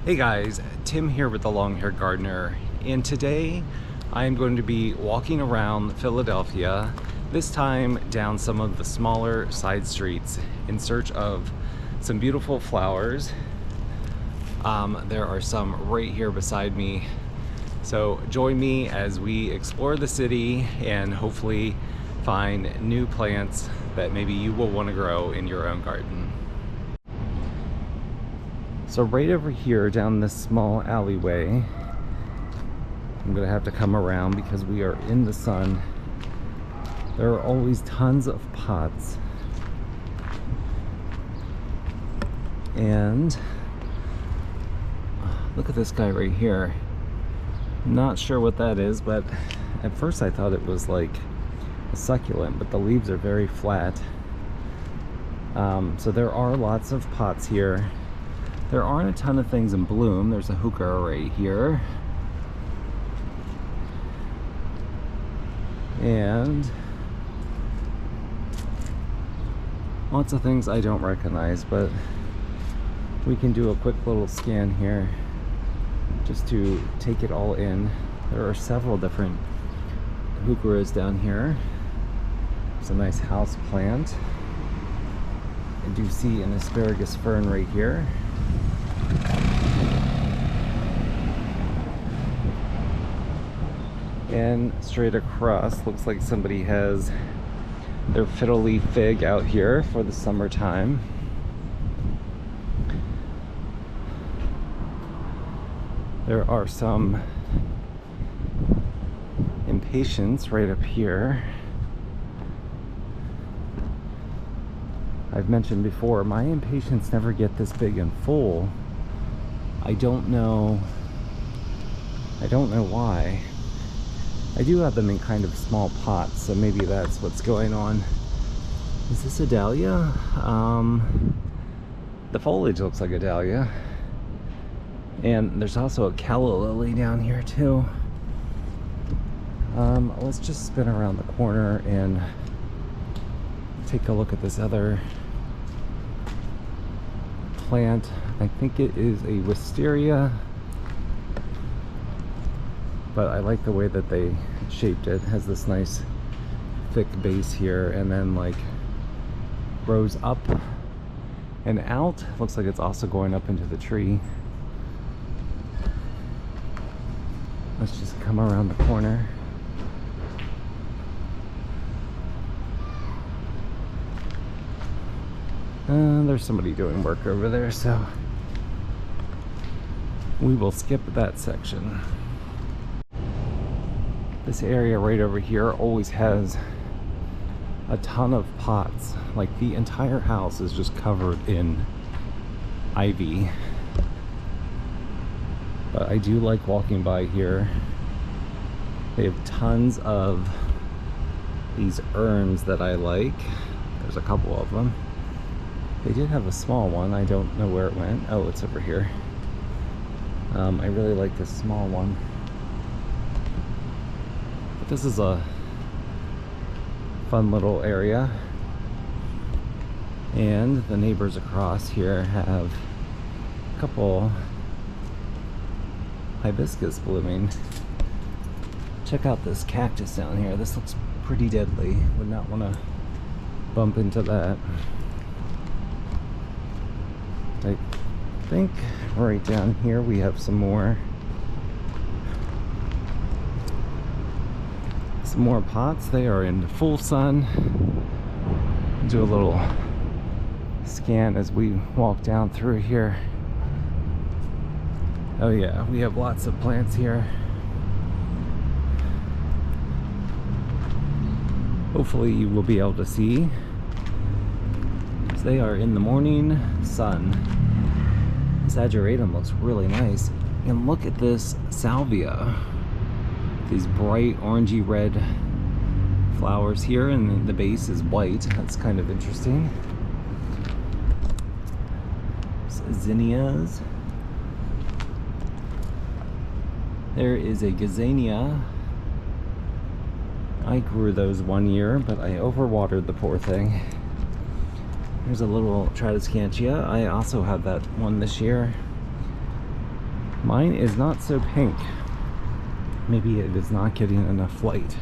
Hey guys, Tim here with the Long Hair Gardener, and today I'm going to be walking around Philadelphia, this time down some of the smaller side streets in search of some beautiful flowers. There are some right here beside me, so join me as we explore the city and hopefully find new plants that maybe you will want to grow in your own garden. So right over here down this small alleyway, I'm gonna have to come around because we are in the sun. There are always tons of pots. And look at this guy right here. Not sure what that is, but at first I thought it was like a succulent, but the leaves are very flat. So there are lots of pots here. There aren't a ton of things in bloom. There's a hookah right here. And lots of things I don't recognize, but we can do a quick little scan here just to take it all in. There are several different heucheras down here. There's a nice house plant. I do see an asparagus fern right here. And straight across, looks like somebody has their fiddle leaf fig out here for the summertime. There are some impatiens right up here. I've mentioned before, my impatiens never get this big and full. I don't know why. I do have them in kind of small pots, so maybe that's what's going on. Is this a dahlia? The foliage looks like a dahlia. And there's also a calla lily down here too. Let's just spin around the corner and take a look at this other plant. I think it is a wisteria, but I like the way that they shaped it. It has this nice thick base here and then like grows up and out. Looks like it's also going up into the tree. Let's just come around the corner. There's somebody doing work over there, so we will skip that section. This area right over here always has a ton of pots. Like the entire house is just covered in ivy. But I do like walking by here. They have tons of these urns that I like. There's a couple of them. They did have a small one. I don't know where it went. Oh, it's over here. I really like this small one. But this is a fun little area. And the neighbors across here have a couple hibiscus blooming. Check out this cactus down here. This looks pretty deadly. Would not want to bump into that. I think right down here we have some more pots. They are in full sun. Do a little scan as we walk down through here. Oh yeah, we have lots of plants here. Hopefully you will be able to see. They are in the morning sun. This ageratum looks really nice. And look at this salvia. These bright orangey red flowers here, and the base is white. That's kind of interesting. Zinnias. There is a gazania. I grew those one year, but I overwatered the poor thing. There's a little Tradescantia. I also have that one this year. Mine is not so pink. Maybe it is not getting enough light.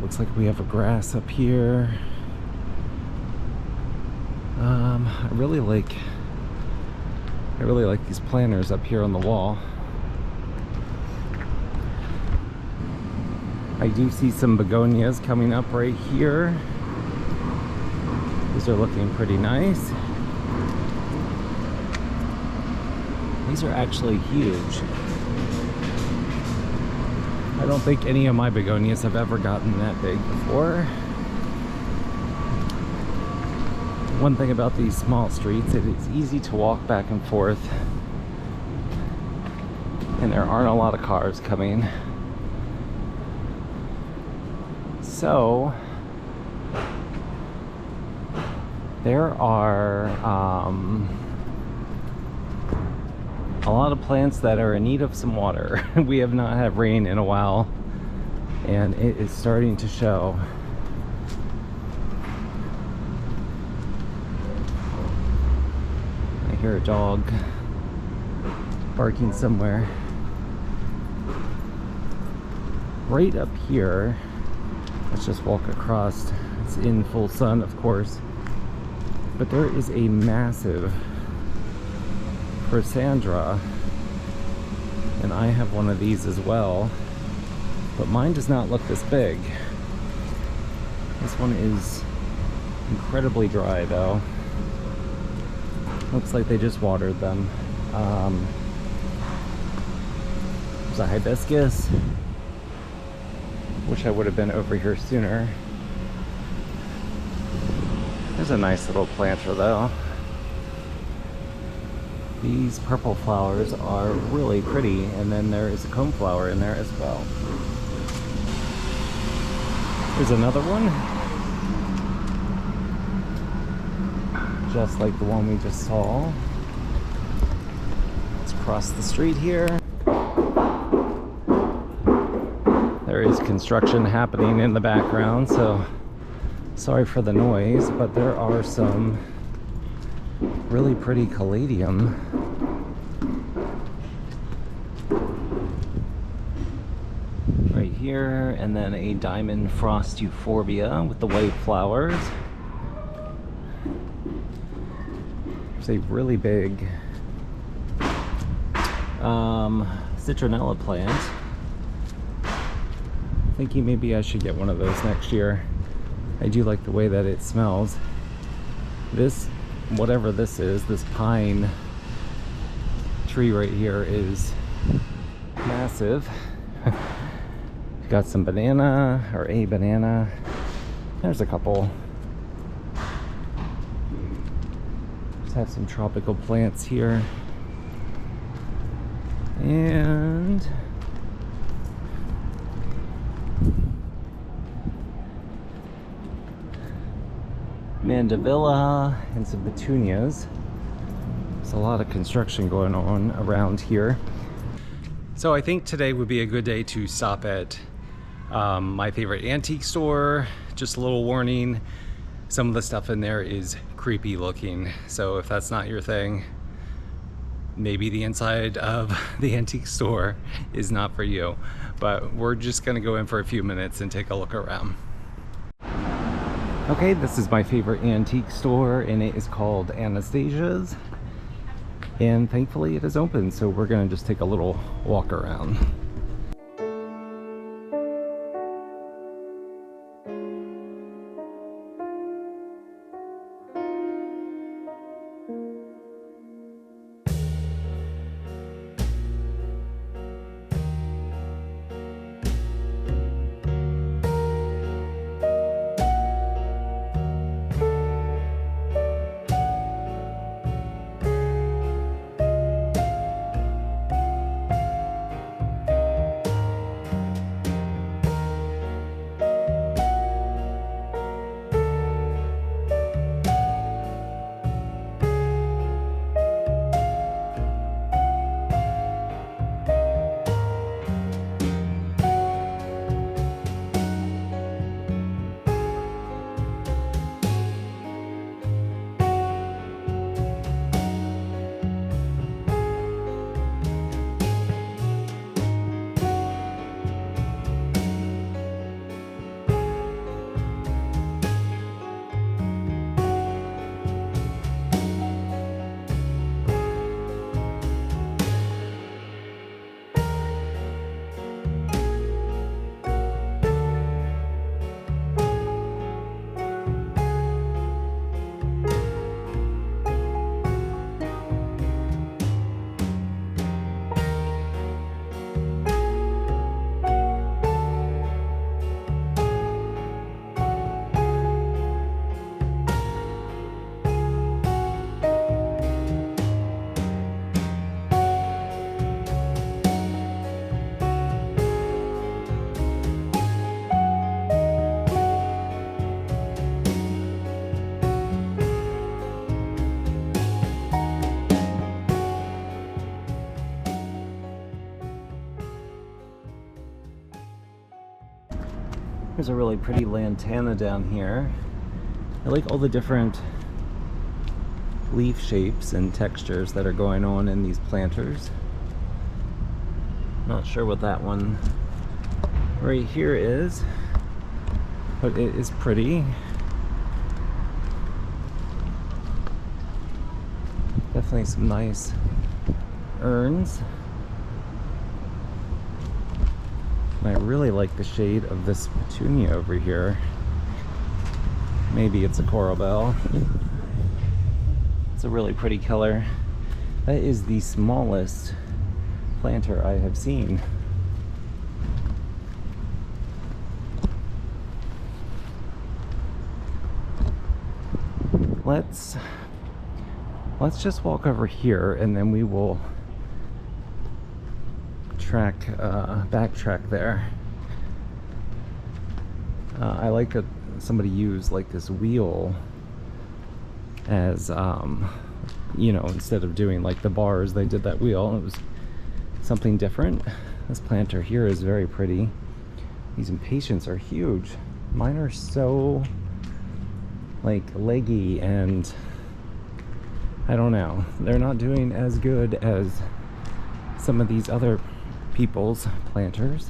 Looks like we have a grass up here. I really like these planters up here on the wall. I do see some begonias coming up right here. These are looking pretty nice. These are actually huge. I don't think any of my begonias have ever gotten that big before. One thing about these small streets, it is easy to walk back and forth, and there aren't a lot of cars coming. So there are a lot of plants that are in need of some water. We have not had rain in a while, and it is starting to show. I hear a dog barking somewhere. Right up here, let's just walk across. It's in full sun, of course, but there is a massive Sandra, and I have one of these as well, but mine does not look this big. This one is incredibly dry though. Looks like they just watered them. There's a hibiscus. Wish I would have been over here sooner. There's a nice little planter though. These purple flowers are really pretty, and then there is a coneflower in there as well. Here's another one, just like the one we just saw. Let's cross the street here. There is construction happening in the background, so sorry for the noise, but there are some really pretty caladium. Right here, and then a diamond frost euphorbia with the white flowers. There's a really big citronella plant. Thinking maybe I should get one of those next year. I do like the way that it smells. This, whatever this is, this pine tree right here is massive. Got some banana, or a banana. There's a couple. Just have some tropical plants here. And mandevilla and some petunias. There's a lot of construction going on around here. So I think today would be a good day to stop at my favorite antique store. Just a little warning, some of the stuff in there is creepy looking. So if that's not your thing, maybe the inside of the antique store is not for you. But we're just gonna go in for a few minutes and take a look around. Okay, this is my favorite antique store, and it is called Anastasia's. And thankfully it is open, so we're gonna just take a little walk around. There's a really pretty lantana down here. I like all the different leaf shapes and textures that are going on in these planters. Not sure what that one right here is, but it is pretty. Definitely some nice urns. And I really like the shade of this petunia over here. Maybe it's a coral bell. It's a really pretty color. That is the smallest planter I have seen. Let's just walk over here and then we will backtrack there. I like that somebody used like this wheel as you know, instead of doing like the bars, they did that wheel. It was something different. This planter here is very pretty. These impatiens are huge. Mine are so like leggy, and I don't know, they're not doing as good as some of these other people's planters.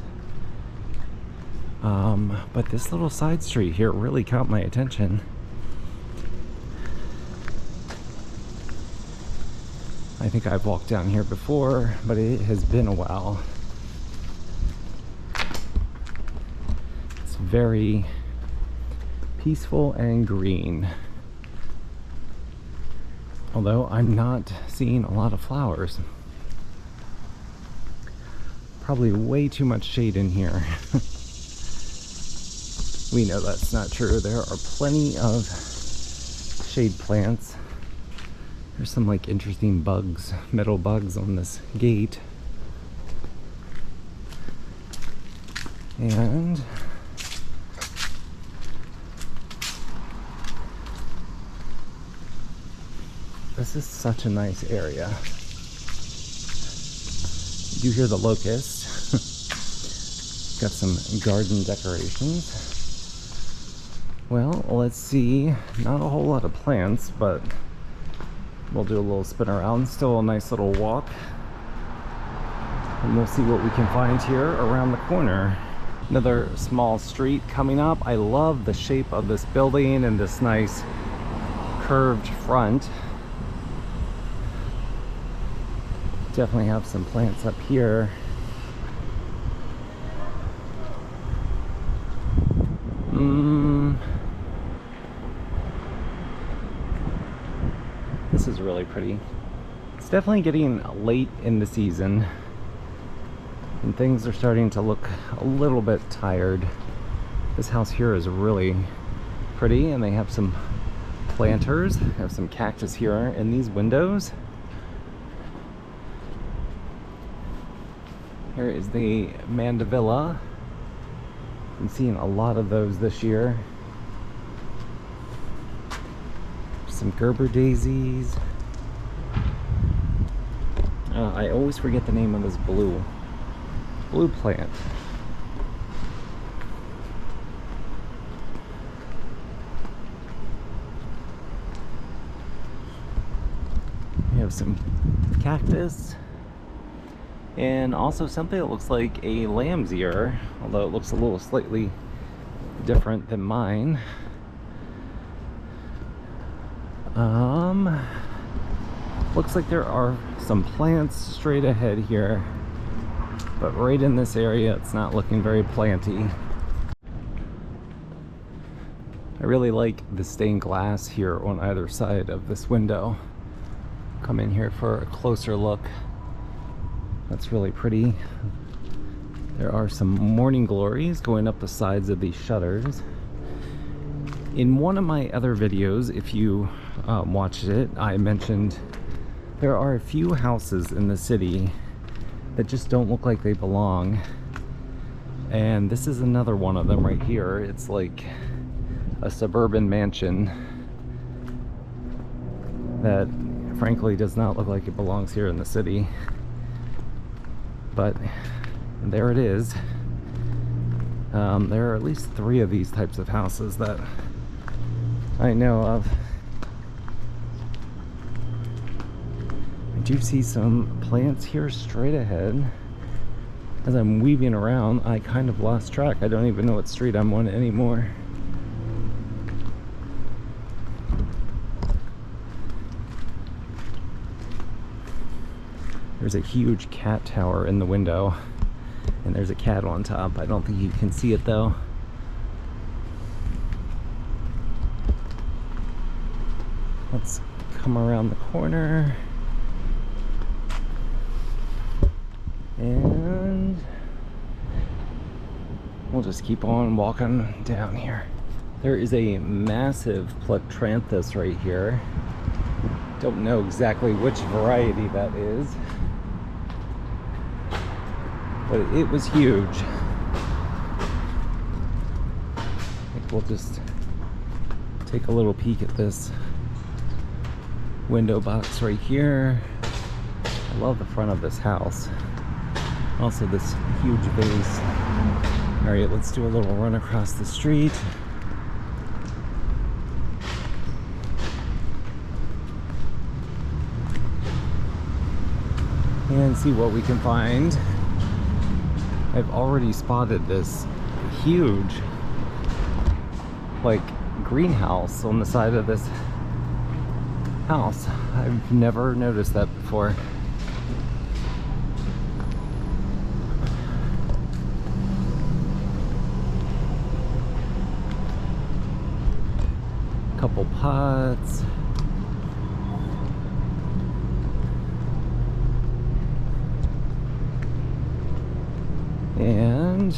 But this little side street here really caught my attention. I think I've walked down here before, but it has been a while. It's very peaceful and green. Although I'm not seeing a lot of flowers. Probably way too much shade in here. We know that's not true. There are plenty of shade plants. There's some like interesting bugs, metal bugs on this gate. And this is such a nice area. You hear the locust. Got some garden decorations. Well, let's see. Not a whole lot of plants, but we'll do a little spin around. Still a nice little walk. And we'll see what we can find here around the corner. Another small street coming up. I love the shape of this building and this nice curved front. Definitely have some plants up here. This is really pretty. It's definitely getting late in the season and things are starting to look a little bit tired. This house here is really pretty, and they have some planters. They have some cactus here in these windows. Here is the mandevilla. I'm seeing a lot of those this year. Some Gerber daisies. I always forget the name of this blue plant. We have some cactus. And also something that looks like a lamb's ear, although it looks a little slightly different than mine. Looks like there are some plants straight ahead here, but right in this area it's not looking very planty. I really like the stained glass here on either side of this window. Come in here for a closer look. That's really pretty. There are some morning glories going up the sides of these shutters. In one of my other videos, if you watched it, I mentioned there are a few houses in the city that just don't look like they belong. And this is another one of them right here. It's like a suburban mansion that frankly does not look like it belongs here in the city. But there it is. There are at least 3 of these types of houses that I know of. I do see some plants here straight ahead. As I'm weaving around, I kind of lost track. I don't even know what street I'm on anymore. There's a huge cat tower in the window, and there's a cat on top. I don't think you can see it though. Let's come around the corner. And we'll just keep on walking down here. There is a massive Plectranthus right here. Don't know exactly which variety that is, but it was huge. I think we'll just take a little peek at this window box right here. I love the front of this house. Also this huge vase. Alright, let's do a little run across the street. And see what we can find. I've already spotted this huge, like, greenhouse on the side of this house. I've never noticed that before. Couple pots. And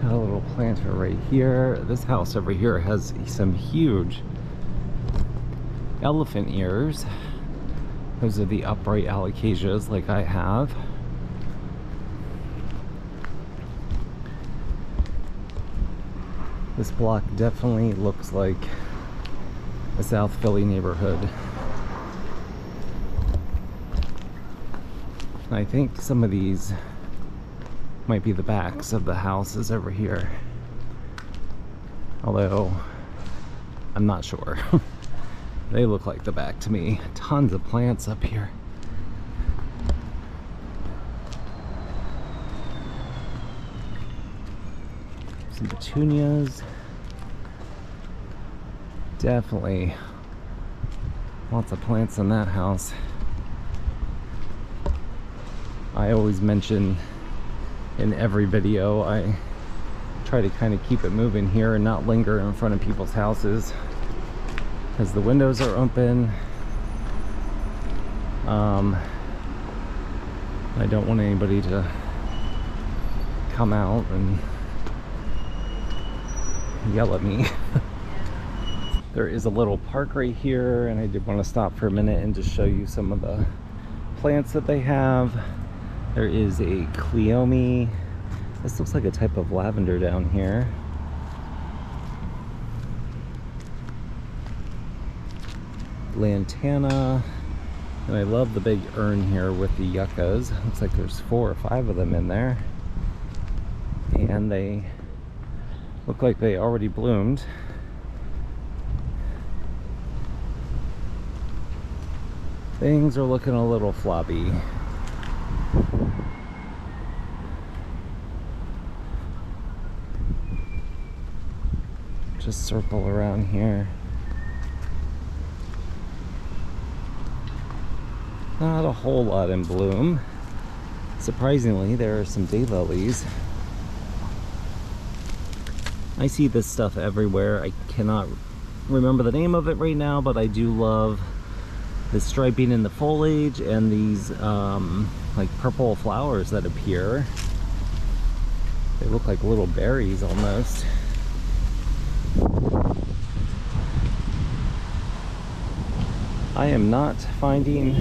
got a little planter right here. This house over here has some huge elephant ears. Those are the upright alocasias like I have. This block definitely looks like a South Philly neighborhood. I think some of these might be the backs of the houses over here, although I'm not sure. They look like the back to me. Tons of plants up here. Some petunias. Definitely lots of plants in that house. I always mention in every video, I try to kind of keep it moving here and not linger in front of people's houses because the windows are open. I don't want anybody to come out and yell at me. There is a little park right here, and I did want to stop for a minute and just show you some of the plants that they have. There is a Cleome. This looks like a type of lavender down here. Lantana. And I love the big urn here with the yuccas. Looks like there's 4 or 5 of them in there. And they look like they already bloomed. Things are looking a little floppy. Just circle around here. Not a whole lot in bloom. Surprisingly, there are some daylilies. I see this stuff everywhere. I cannot remember the name of it right now, but I do love the striping in the foliage and these like purple flowers that appear. They look like little berries almost. I am not finding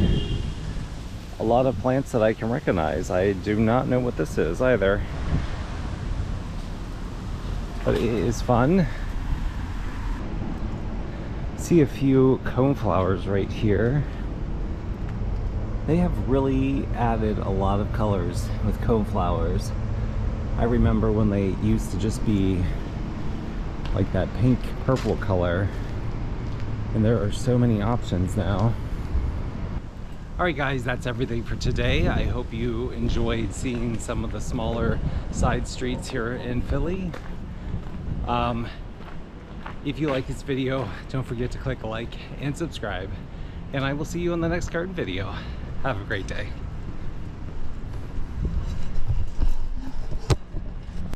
a lot of plants that I can recognize. I do not know what this is either. But it is fun. See a few coneflowers right here. They have really added a lot of colors with coneflowers. I remember when they used to just be like that pink purple color, and there are so many options now. Alright guys, that's everything for today. I hope you enjoyed seeing some of the smaller side streets here in Philly. If you like this video, don't forget to click like and subscribe, and I will see you in the next garden video. Have a great day.